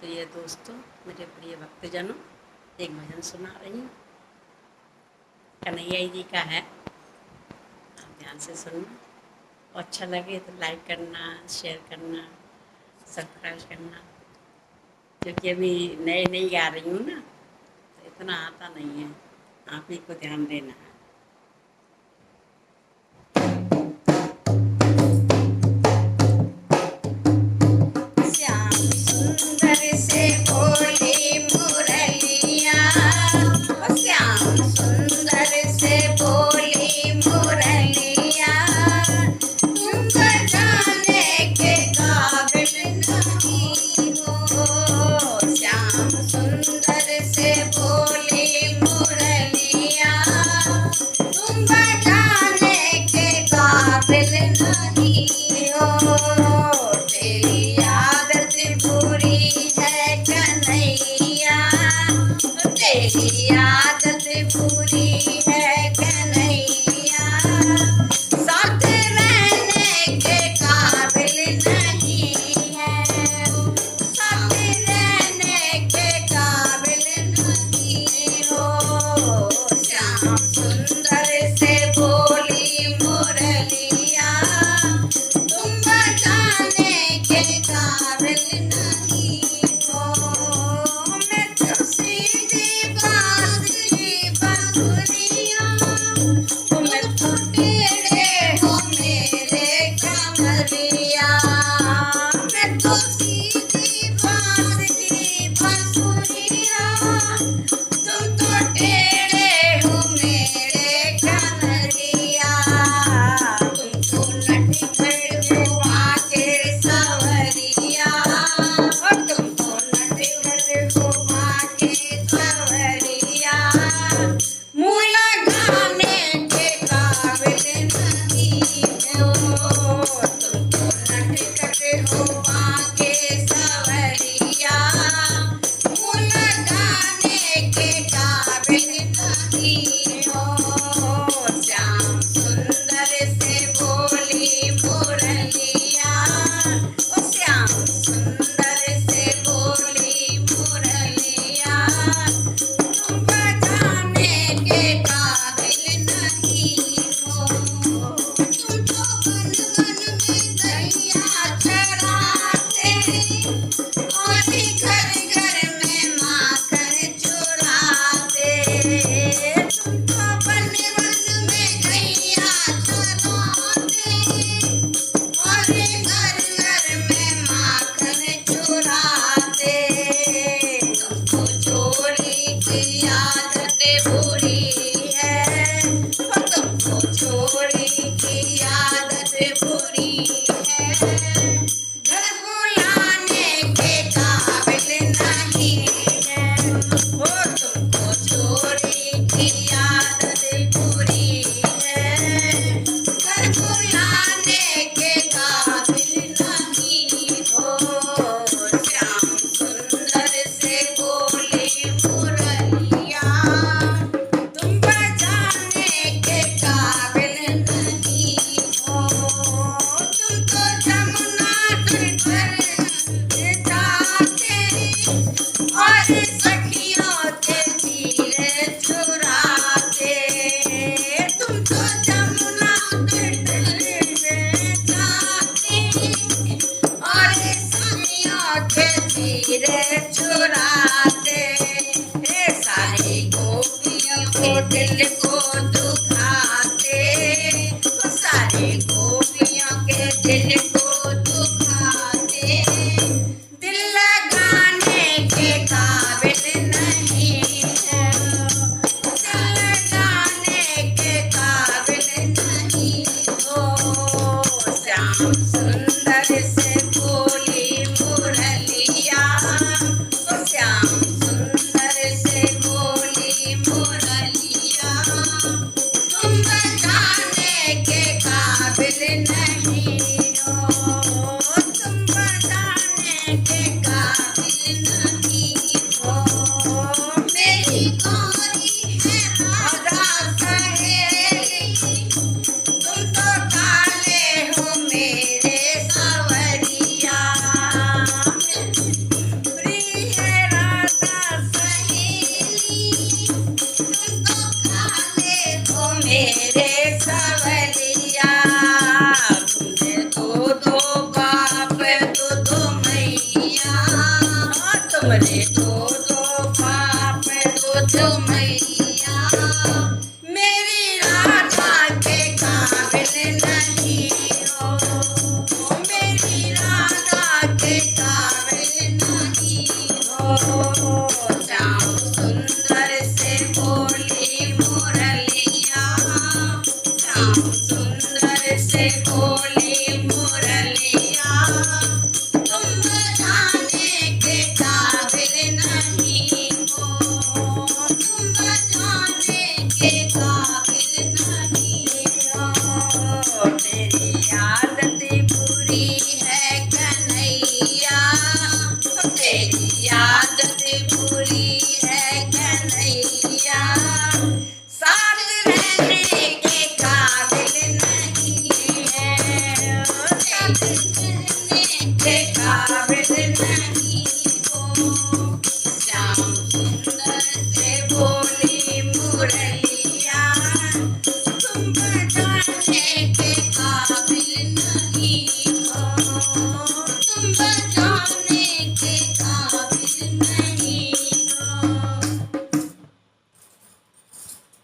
प्रिय दोस्तों, मेरे प्रिय भक्तजनों, एक भजन सुना रही हूँ। कन्हैया जी का है, आप ध्यान से सुनना और अच्छा लगे तो लाइक करना, शेयर करना, सब्सक्राइब करना। क्योंकि अभी नए नई गा रही हूँ ना, तो इतना आता नहीं है, आप ही को ध्यान देना है। तेरी आदत बुरी है कन्हैया, साथ रहने के काबिल नहीं है, साथ रहने के काबिल नहीं हो। श्याम सुंदर से बोली मुरलिया, तुम बजाने के काबिल नहीं हो। मैं तो सीधी बात की बंसुरिया, तुम तो टेढ़े हो मेरे कमरिया। मैं तो सीधी बात की बंसुरिया, तुम तो टेढ़े हो मेरे कमरिया। तुमको नटखट हो आके सवरिया, और तुमको नटखट हो आके सवरिया। मुँह लगाने के काबिल नहीं हो, तुमको नटखट हो आके सवरिया। मुँह लगाने के काबिल नहीं हो। श्याम सुंदर से बोली मुरलिया, ओ श्याम सुंदर से बोली मुरलिया, तुम बजाने के काबिल नहीं हो। तुम तो बन बन में दैया चराते, और घर घर में माखन चुराते। तुम तो बन बन में दैया चराते, और घर घर में माखन चुराते। तुमको चोरी की आदत बुरी है, और तुमको चोरी की आदत बुरी है। घर बुलाने के काबिल नहीं है, ओ तुमको चोरी की आदत बुरी है। घर बुलाने के काबिल नहीं हो। श्याम सुंदर से बोली मुरलिया, तुम बजाने के काबिल नहीं हो। तुम तो जमुना तट पर जाते, और सखियों के तीर छुड़ाते। तुम तो जमुना तट पर जाते, और सखियों के तीर छुड़ाते। सारी गोपियों के दिल को दुखाते, सारी गोपियों के दिल को दुखाते। दिल लगाने के काबिल नहीं है, दिल लगाने के काबिल नहीं हो। श्याम सुंदर से बोली मुरलिया, ओ श्याम तुमरे तो